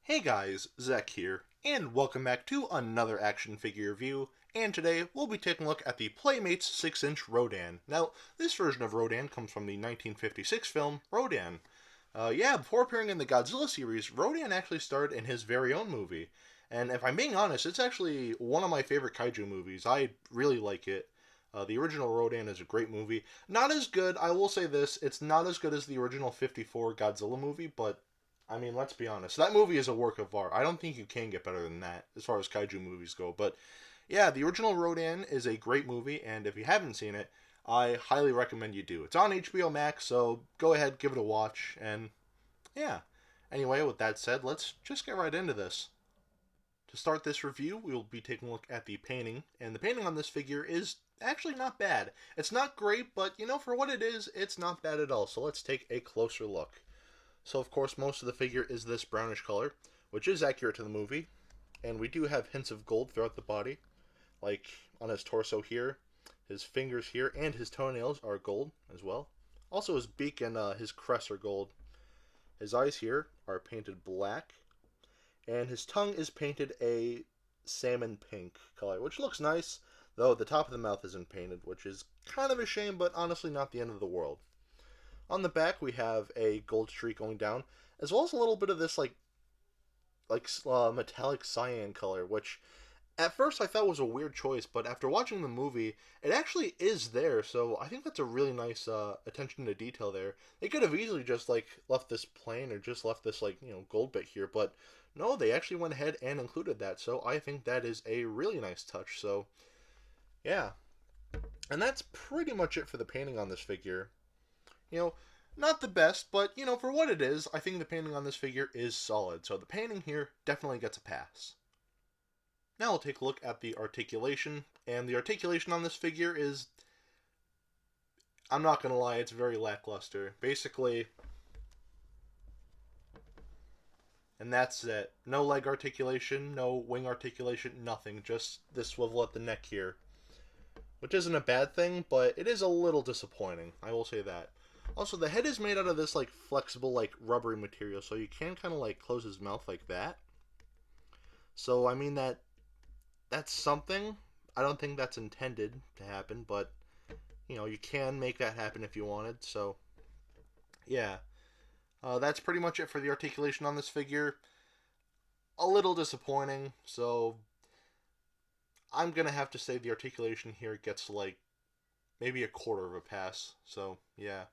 Hey guys, Zack here, and welcome back to another action figure review, and today we'll be taking a look at the Playmates 6-inch Rodan. Now, this version of Rodan comes from the 1956 film Rodan. Before appearing in the Godzilla series, Rodan actually starred in his very own movie, and if I'm being honest, it's actually one of my favorite Kaiju movies. I really like it. The original Rodan is a great movie. Not as good, I will say this, it's not as good as the original 54 Godzilla movie, but I mean, let's be honest. That movie is a work of art. I don't think you can get better than that as far as kaiju movies go. But yeah, the original Rodan is a great movie, and if you haven't seen it, I highly recommend you do. It's on HBO Max, so go ahead, give it a watch, and yeah. Anyway, with that said, let's just get right into this. To start this review, we will be taking a look at the painting, and the painting on this figure is actually not bad. It's not great, but for what it is, it's not bad at all. So let's take a closer look. So, of course, most of the figure is this brownish color, which is accurate to the movie. And we do have hints of gold throughout the body, like on his torso here, his fingers here, and his toenails are gold as well. Also, his beak and his crest are gold. His eyes here are painted black, and his tongue is painted a salmon pink color, which looks nice, though the top of the mouth isn't painted, which is kind of a shame, but honestly not the end of the world. On the back, we have a gold streak going down, as well as a little bit of this metallic cyan color, which at first I thought was a weird choice, but after watching the movie, it actually is there. So I think that's a really nice attention to detail there. They could have easily just left this plain or just left this gold bit here, but no, they actually went ahead and included that. So I think that is a really nice touch. So yeah, and that's pretty much it for the painting on this figure. Not the best, but for what it is, I think the painting on this figure is solid. So the painting here definitely gets a pass. Now we'll take a look at the articulation, and the articulation on this figure is, I'm not gonna lie, it's very lackluster. Basically, and that's it. No leg articulation, no wing articulation, nothing. Just this swivel at the neck here. Which isn't a bad thing, but it is a little disappointing. I will say that. Also, the head is made out of this flexible rubbery material, so you can kind of close his mouth like that. So I mean that's something. I don't think that's intended to happen, but you can make that happen if you wanted. So yeah, that's pretty much it for the articulation on this figure. A little disappointing, so I'm gonna have to say the articulation here gets maybe a quarter of a pass. So yeah.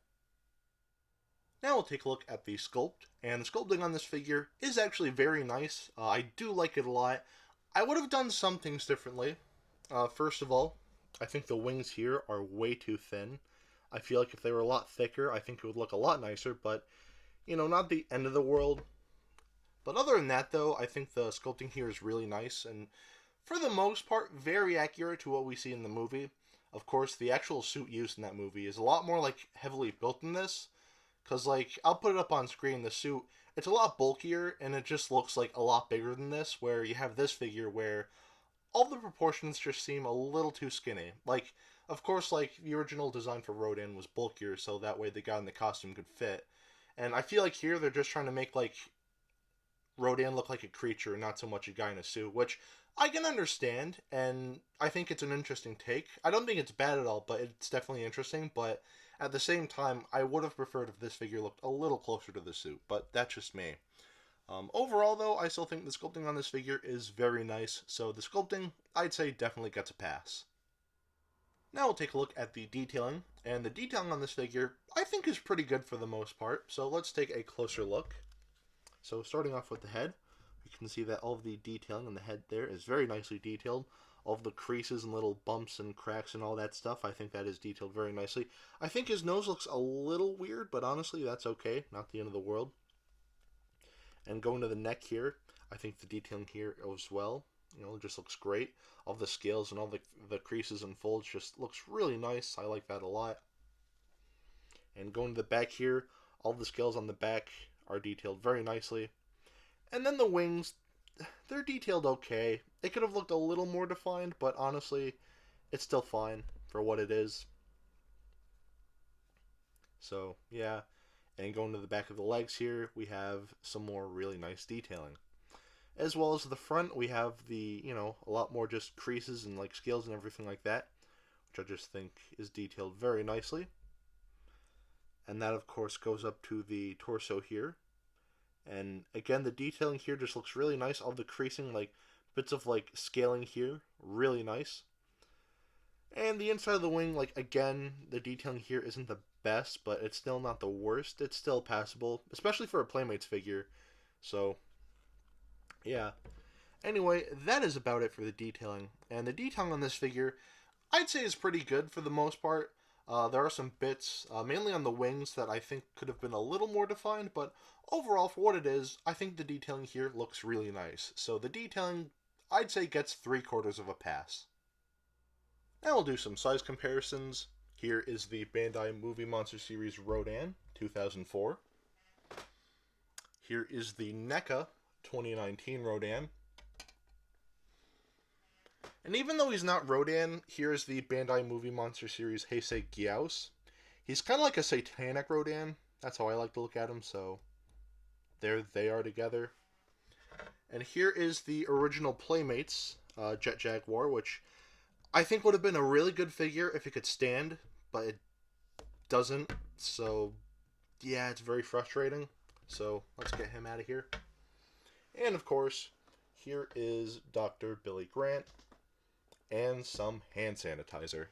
Now we'll take a look at the sculpt, and the sculpting on this figure is actually very nice. I do like it a lot. I would have done some things differently. First of all, I think the wings here are way too thin. I feel like if they were a lot thicker, I think it would look a lot nicer, but, not the end of the world. But other than that, though, I think the sculpting here is really nice, and for the most part, very accurate to what we see in the movie. Of course, the actual suit used in that movie is a lot more, heavily built than this. Because, I'll put it up on screen, the suit, it's a lot bulkier, and it just looks, a lot bigger than this, where you have this figure where all the proportions just seem a little too skinny. Of course, the original design for Rodan was bulkier, so that way the guy in the costume could fit. And I feel like here they're just trying to make, Rodan look like a creature, not so much a guy in a suit, which I can understand, and I think it's an interesting take. I don't think it's bad at all, but it's definitely interesting, but at the same time, I would have preferred if this figure looked a little closer to the suit, but that's just me. Overall, though, I still think the sculpting on this figure is very nice, so the sculpting, I'd say, definitely gets a pass. Now we'll take a look at the detailing, and the detailing on this figure, I think, is pretty good for the most part, so let's take a closer look. So starting off with the head, you can see that all of the detailing on the head there is very nicely detailed. All of the creases and little bumps and cracks and all that stuff, I think that is detailed very nicely. I think his nose looks a little weird, but honestly, that's okay. Not the end of the world. And going to the neck here, I think the detailing here as well, it just looks great. All the scales and all the creases and folds just looks really nice. I like that a lot. And going to the back here, all the scales on the back are detailed very nicely. And then the wings, they're detailed okay. It could have looked a little more defined, but honestly, it's still fine for what it is. So, yeah. And going to the back of the legs here, we have some more really nice detailing. As well as the front, we have the, a lot more just creases and like scales and everything like that, which I just think is detailed very nicely. And that, of course, goes up to the torso here. And again, the detailing here just looks really nice. All the creasing, like bits of like scaling here, really nice. And the inside of the wing, like again, the detailing here isn't the best, but it's still not the worst. It's still passable, especially for a Playmates figure. So, yeah. Anyway, that is about it for the detailing. And the detailing on this figure, I'd say is pretty good for the most part. There are some bits, mainly on the wings, that I think could have been a little more defined, but overall, for what it is, I think the detailing here looks really nice. So the detailing, I'd say, gets 3/4 of a pass. Now we'll do some size comparisons. Here is the Bandai Movie Monster Series Rodan 2004. Here is the NECA 2019 Rodan. And even though he's not Rodan, here's the Bandai Movie Monster Series Heisei Gyaos. He's kind of like a satanic Rodan. That's how I like to look at him, so there they are together. And here is the original Playmates Jet Jaguar, which I think would have been a really good figure if it could stand, but it doesn't. So, yeah, it's very frustrating. So, let's get him out of here. And, of course, here is Dr. Billy Grant and some hand sanitizer.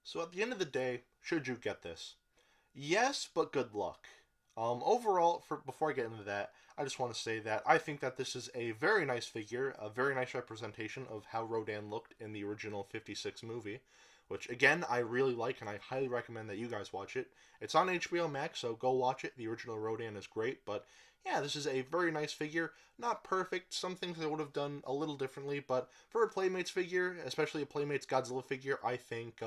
So, at the end of the day, should you get this? Yes, but good luck. Overall, before I get into that, I just want to say that I think that this is a very nice figure, a very nice representation of how Rodan looked in the original 56 movie, which, again, I really like, and I highly recommend that you guys watch it. It's on HBO Max, so go watch it. The original Rodan is great, but yeah, this is a very nice figure. Not perfect. Some things I would have done a little differently, but for a Playmates figure, especially a Playmates Godzilla figure, I think,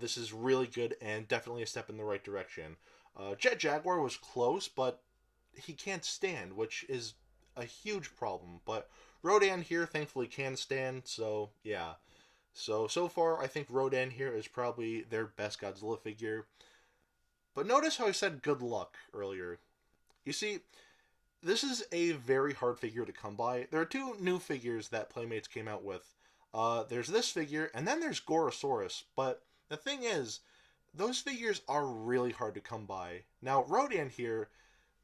this is really good and definitely a step in the right direction. Jet Jaguar was close, but he can't stand, which is a huge problem. But Rodan here, thankfully, can stand, so yeah. So far, I think Rodan here is probably their best Godzilla figure. But notice how I said good luck earlier. You see, this is a very hard figure to come by. There are two new figures that Playmates came out with. There's this figure, and then there's Gorosaurus. But the thing is, those figures are really hard to come by. Now, Rodan here,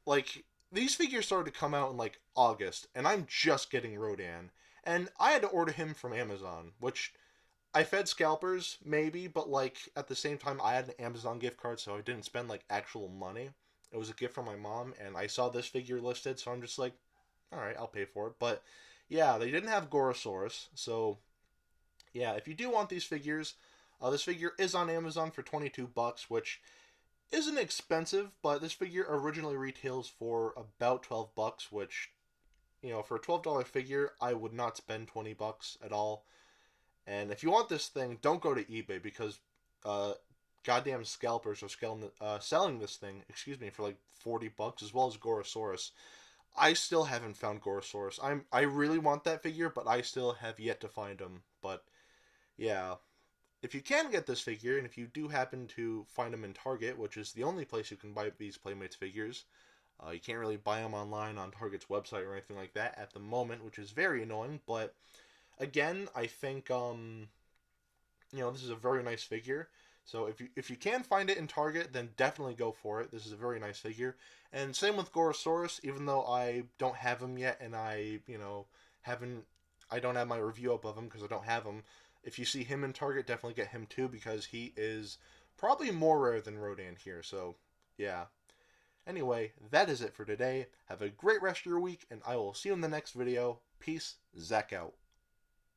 like, these figures started to come out in, like, August, and I'm just getting Rodan. And I had to order him from Amazon, which I fed scalpers, maybe, but, like, at the same time, I had an Amazon gift card, so I didn't spend, like, actual money. It was a gift from my mom, and I saw this figure listed, so I'm just like, alright, I'll pay for it. But, yeah, they didn't have Gorosaurus, so, yeah, if you do want these figures, this figure is on Amazon for $22, which isn't expensive, but this figure originally retails for about $12, which, for a $12 figure, I would not spend $20 at all. And if you want this thing, don't go to eBay because goddamn scalpers are selling this thing, for like $40 as well as Gorosaurus. I still haven't found Gorosaurus. I really want that figure, but I still have yet to find him. But yeah, if you can get this figure, and if you do happen to find them in Target, which is the only place you can buy these Playmates figures, you can't really buy them online on Target's website or anything like that at the moment, which is very annoying. But again, I think this is a very nice figure. So if you can find it in Target, then definitely go for it. This is a very nice figure. And same with Gorosaurus, even though I don't have him yet, and I don't have my review up of him because I don't have him. If you see him in Target, definitely get him too because he is probably more rare than Rodan here. So yeah. Anyway, that is it for today. Have a great rest of your week, and I will see you in the next video. Peace, Zack out.